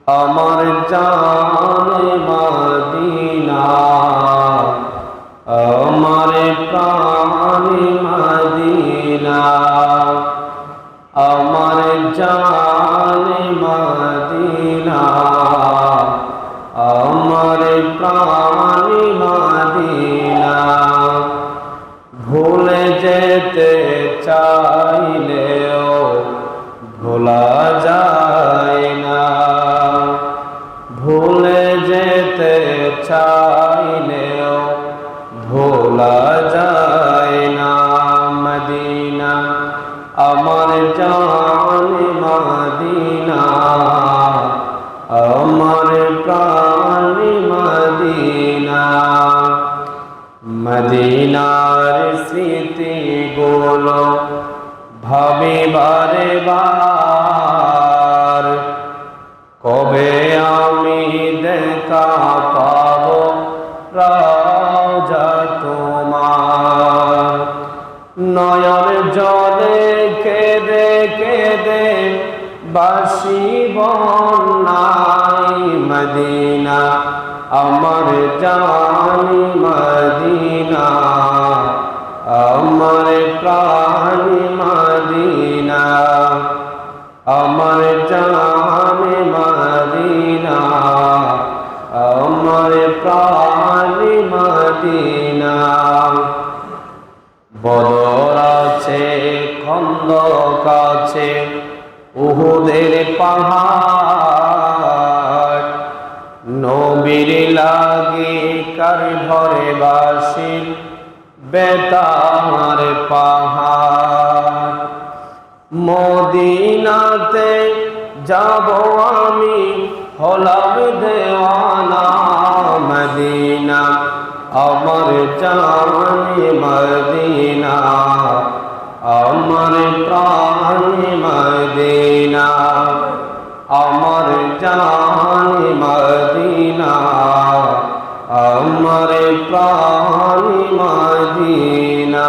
আমার জানে মদিনা, আমার প্রাণে মদিনা, আমার জানে মদিনা, আমার প্রাণে মদিনা। ভুলে যেতে চাইলেও ভোলা যায় না, ভুলে যেতে চাইলেও ভোলা যায় না। মদিনা আমার জানে মদিনা, আমার প্রাণে মদিনা। মদিনার স্মৃতিগুলো ভাবি বারে বার, কবে আমি দেখা পাবো রওজা তোমার। নয়ন জলে কেঁদে কেঁদে বাসি বন্যায় মদিনা আমার জানি মদিনা, আমার প্রাণে মদিনা, আমার জানি মদিনা, আমার প্রাণে মদিনা। বদর আছে, খন্দক আছে, উহুদের পাহাড়, নবীর লাগি কার ঘরে বাসির বেতার পাহাড়। মদিনাতে যাব আমি হলাম দেওয়ানা মদিনা আমার জানে মদিনা, আমার প্রাণে মদিনা, আমার জানে মদিনা, আমার প্রাণে মদিনা।